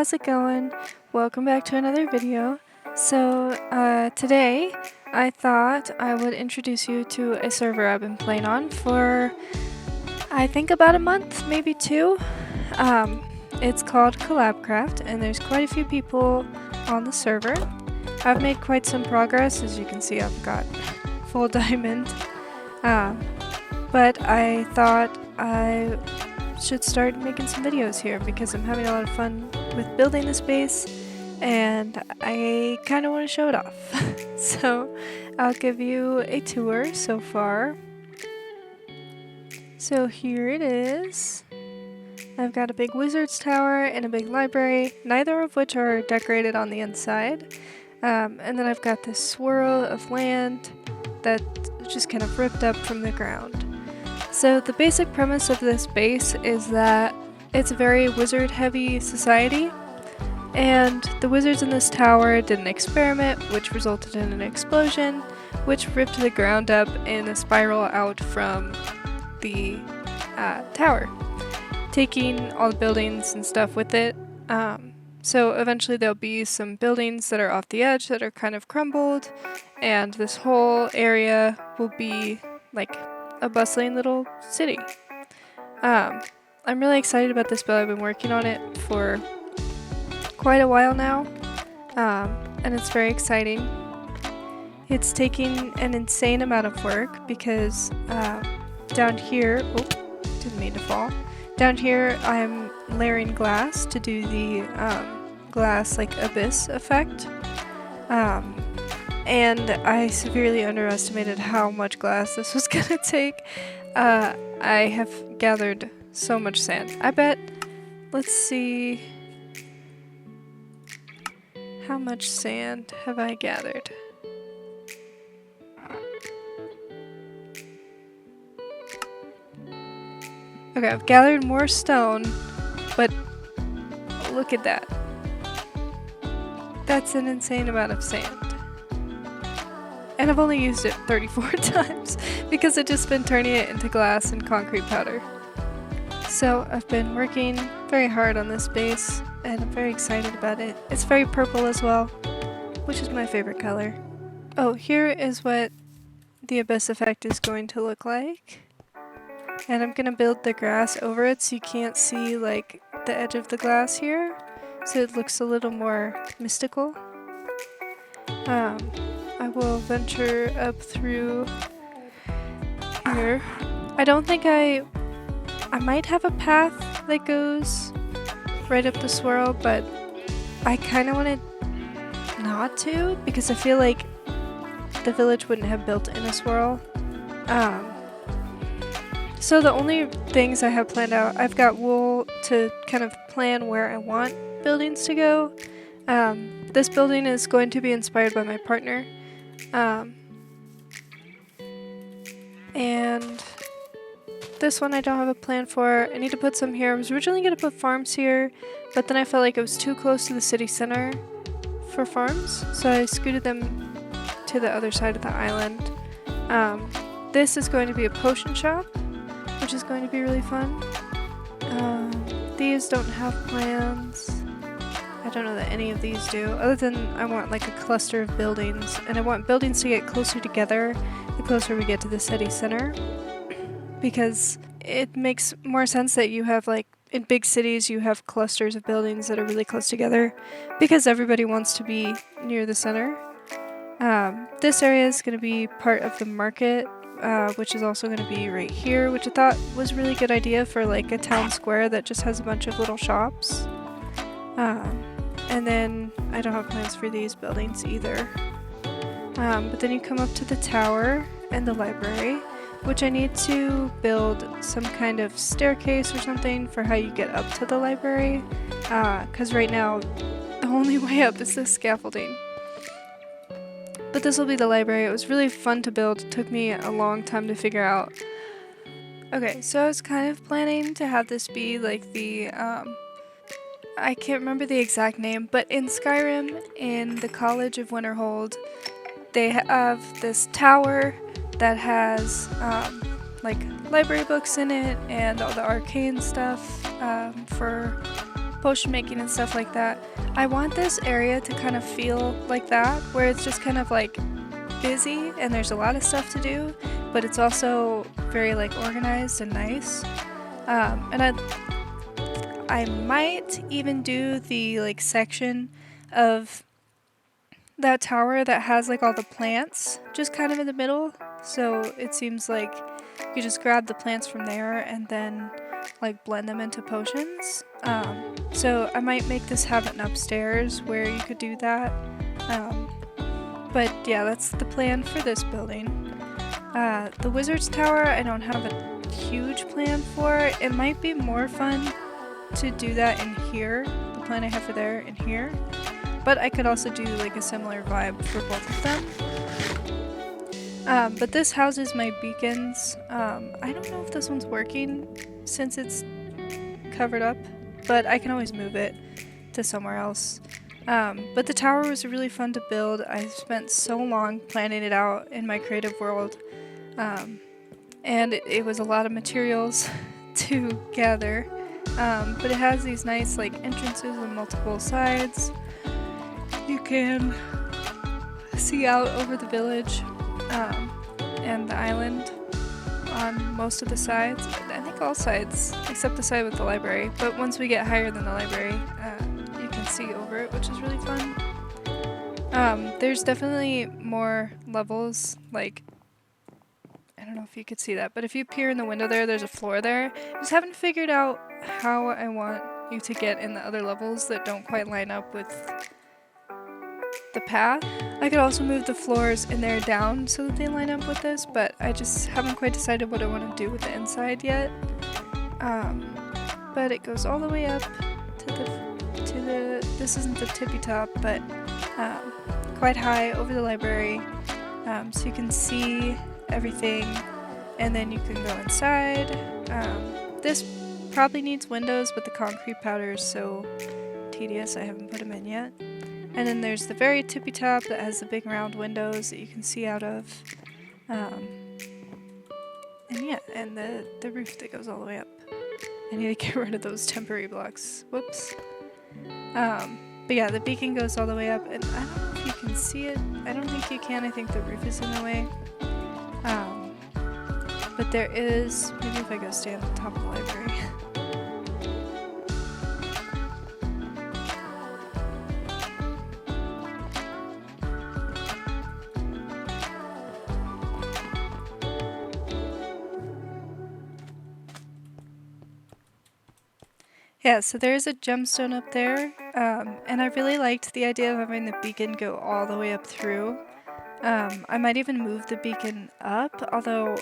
how's it going? Welcome back to another video. So today I thought I would introduce you to a server I've been playing on for I think about a month, maybe two. It's called CollabCraft and there's quite a few people on the server. I've made quite some progress. As you can see, I've got full diamond. But I thought I should start making some videos here because I'm having a lot of fun with building this base and I kind of want to show it off. So I'll give you a tour so far. So here it is. I've got a big wizard's tower and a big library, neither of which are decorated on the inside. And then I've got this swirl of land that just kind of ripped up from the ground. So the basic premise of this base is that it's a very wizard-heavy society, and the wizards in this tower did an experiment which resulted in an explosion, which ripped the ground up in a spiral out from the tower, taking all the buildings and stuff with it. So eventually there'll be some buildings that are off the edge that are kind of crumbled, and this whole area will be like a bustling little city. I'm really excited about this build. I've been working on it for quite a while now, and it's very exciting. It's taking an insane amount of work because down here, oh, didn't mean to fall. Down here I'm layering glass to do the glass like abyss effect. And I severely underestimated how much glass this was gonna take. I have gathered so much sand. I bet, let's see, how much sand have I gathered? Okay, I've gathered more stone, but look at that. That's an insane amount of sand. And I've only used it 34 times because I've just been turning it into glass and concrete powder. So I've been working very hard on this base and I'm very excited about it. It's very purple as well, which is my favorite color. Oh, here is what the abyss effect is going to look like. And I'm gonna build the grass over it so you can't see like the edge of the glass here, so it looks a little more mystical. I will venture up through here. I don't think I might have a path that goes right up the swirl, but I kind of wanted not to because I feel like the village wouldn't have built in a swirl. So the only things I have planned out, I've got wool to kind of plan where I want buildings to go. This building is going to be inspired by my partner. And this one I don't have a plan for. I need to put some here. I was originally going to put farms here, but then I felt like it was too close to the city center for farms, so I scooted them to the other side of the island. This is going to be a potion shop, which is going to be really fun. These don't have plans. I don't know that any of these do, other than I want like a cluster of buildings, and I want buildings to get closer together the closer we get to the city center, because it makes more sense that you have like, in big cities you have clusters of buildings that are really close together, because everybody wants to be near the center. This area is going to be part of the market, which is also going to be right here, which I thought was a really good idea for like a town square that just has a bunch of little shops. And then I don't have plans for these buildings either. But then you come up to the tower and the library, which I need to build some kind of staircase or something for how you get up to the library, because right now the only way up is this scaffolding. But this will be the library. It was really fun to build. It took me a long time to figure out. Okay, so I was kind of planning to have this be like the, I can't remember the exact name, but in Skyrim, in the College of Winterhold, they have this tower that has like library books in it and all the arcane stuff for potion making and stuff like that. I want this area to kind of feel like that, where it's just kind of like busy and there's a lot of stuff to do, but it's also very like organized and nice. And I might even do the like section of that tower that has like all the plants just kind of in the middle, so it seems like you just grab the plants from there and then like blend them into potions. So I might make this have an upstairs where you could do that. But yeah, that's the plan for this building. The wizard's tower I don't have a huge plan for. It might be more fun to do that in here, the plan I have for there in here, but I could also do like a similar vibe for both of them. But this houses my beacons. I don't know if this one's working since it's covered up, but I can always move it to somewhere else. But the tower was really fun to build. I spent so long planning it out in my creative world, and it was a lot of materials to gather. But it has these nice like entrances on multiple sides. You can see out over the village and the island on most of the sides. I think all sides except the side with the library, but once we get higher than the library, you can see over it, which is really fun. There's definitely more levels, like I don't know if you could see that, but if you peer in the window there, there's a floor there. I just haven't figured out how I want you to get in the other levels that don't quite line up with the path. I could also move the floors in there down so that they line up with this, but I just haven't quite decided what I want to do with the inside yet. But it goes all the way up to the this isn't the tippy top, but quite high over the library, so you can see everything, and then you can go inside. This probably needs windows, but the concrete powder is so tedious I haven't put them in yet. And then there's the very tippy top that has the big round windows that you can see out of. And yeah, and the roof that goes all the way up. I need to get rid of those temporary blocks. Whoops. But yeah, the beacon goes all the way up, and I don't know if you can see it. I don't think you can. I think the roof is in the way. But there is, maybe if I go stand on top of the library. Yeah, so there is a gemstone up there, and I really liked the idea of having the beacon go all the way up through. I might even move the beacon up, although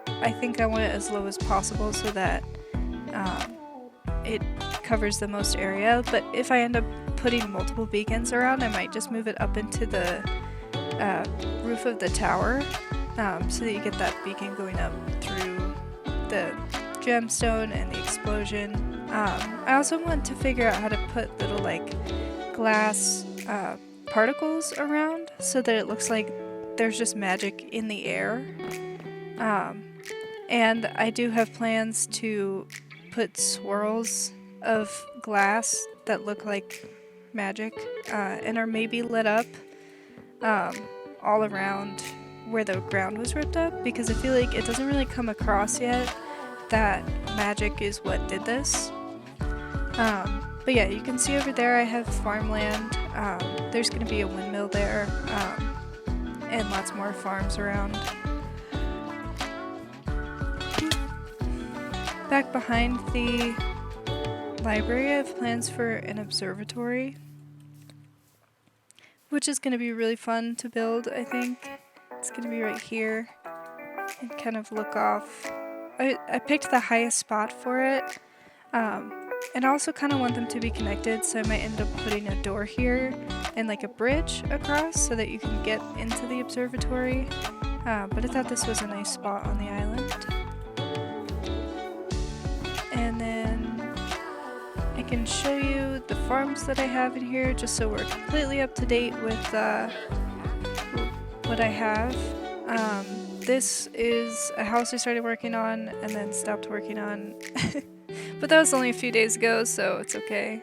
I think I want it as low as possible so that it covers the most area. But if I end up putting multiple beacons around, I might just move it up into the roof of the tower, so that you get that beacon going up through the gemstone and the explosion. I also want to figure out how to put little like glass particles around so that it looks like there's just magic in the air. And I do have plans to put swirls of glass that look like magic and are maybe lit up all around where the ground was ripped up, because I feel like it doesn't really come across yet that magic is what did this. But yeah, you can see over there I have farmland. There's going to be a windmill there, and lots more farms around. Back behind the library, I have plans for an observatory, which is going to be really fun to build, I think. It's going to be right here and kind of look off. I picked the highest spot for it, and I also kind of want them to be connected, so I might end up putting a door here and like a bridge across so that you can get into the observatory. But I thought this was a nice spot on the island. And then I can show you the farms that I have in here just so we're completely up to date with what I have. This is a house I started working on and then stopped working on. But that was only a few days ago, so it's okay.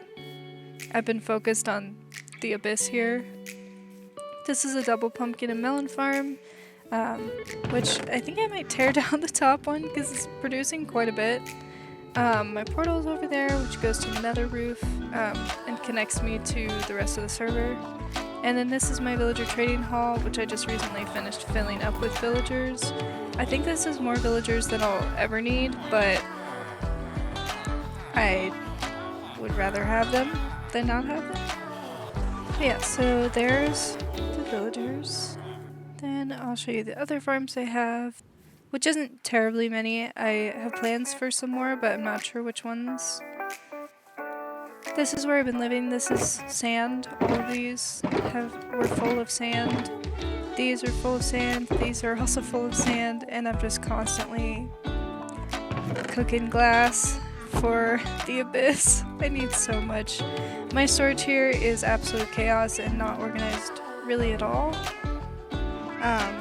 I've been focused on the abyss here. This is a double pumpkin and melon farm, which I think I might tear down the top one because it's producing quite a bit. My portal is over there, which goes to another roof and connects me to the rest of the server. And then this is my villager trading hall, which I just recently finished filling up with villagers. I think this is more villagers than I'll ever need, but I would rather have them than not have them. But yeah, so there's the villagers. Then I'll show you the other farms I have, which isn't terribly many. I have plans for some more, but I'm not sure which ones. This is where I've been living. This is sand. All of these were full of sand. These are full of sand. These are also full of sand, and I'm just constantly cooking glass for the abyss. I need so much. My storage here is absolute chaos and not organized really at all.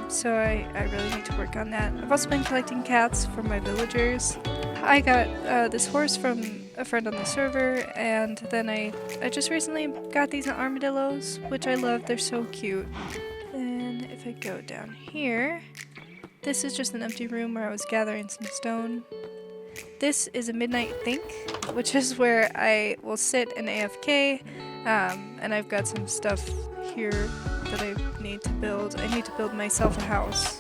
So I really need to work on that. I've also been collecting cats for my villagers. I got this horse from a friend on the server, and then I just recently got these armadillos, which I love. They're so cute. Then if I go down here, this is just an empty room where I was gathering some stone. This is a midnight think, which is where I will sit and AFK, and I've got some stuff here that I need to build. I need to build myself a house.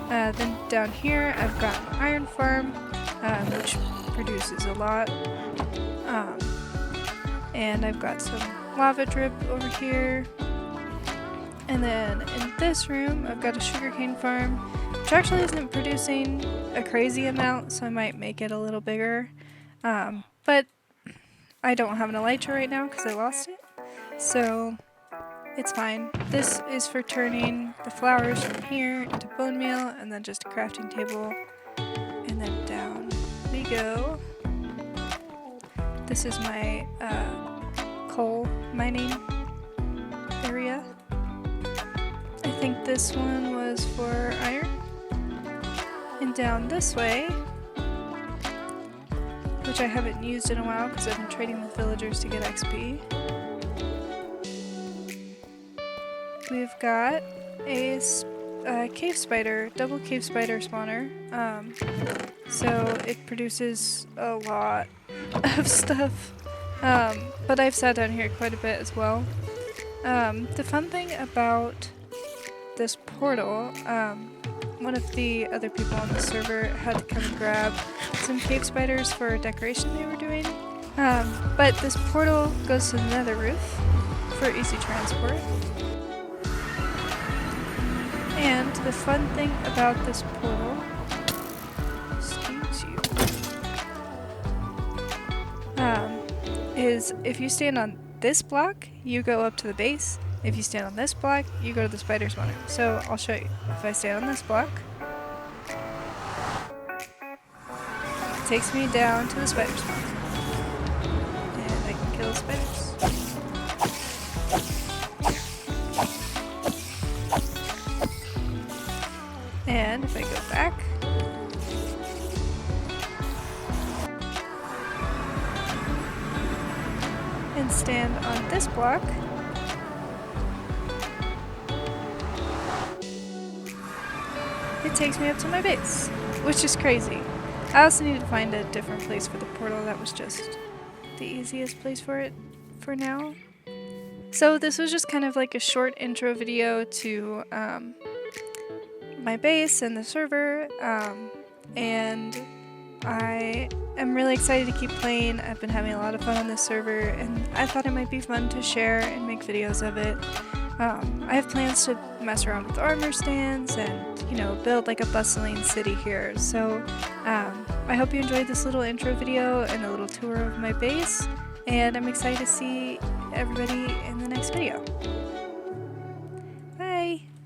Then down here I've got an iron farm, which produces a lot, and I've got some lava drip over here. And then in this room I've got a sugarcane farm, which actually isn't producing a crazy amount, so I might make it a little bigger, but I don't have an elytra right now because I lost it, so it's fine. This is for turning the flowers from here into bone meal, and then just a crafting table, and then down we go. This is my coal mining area. I think this one was for iron. And down this way, which I haven't used in a while because I've been trading with villagers to get XP, we've got a cave spider, double cave spider spawner. So it produces a lot of stuff, but I've sat down here quite a bit as well. The fun thing about this portal, one of the other people on the server had to come and grab some cave spiders for a decoration they were doing, but this portal goes to the nether roof for easy transport. And the fun thing about this portal, excuse you, is if you stand on this block, you go up to the base. If you stand on this block, you go to the spider spawner. So I'll show you. If I stand on this block, it takes me down to the spider spawner. And I can kill the spiders. And if I go back, and stand on this block, it takes me up to my base, which is crazy. I also need to find a different place for the portal. That was just the easiest place for it for now. So this was just kind of like a short intro video to my base and the server, and I am really excited to keep playing. I've been having a lot of fun on this server, and I thought it might be fun to share and make videos of it. I have plans to mess around with armor stands and, you know, build like a bustling city here. So I hope you enjoyed this little intro video and a little tour of my base, and I'm excited to see everybody in the next video.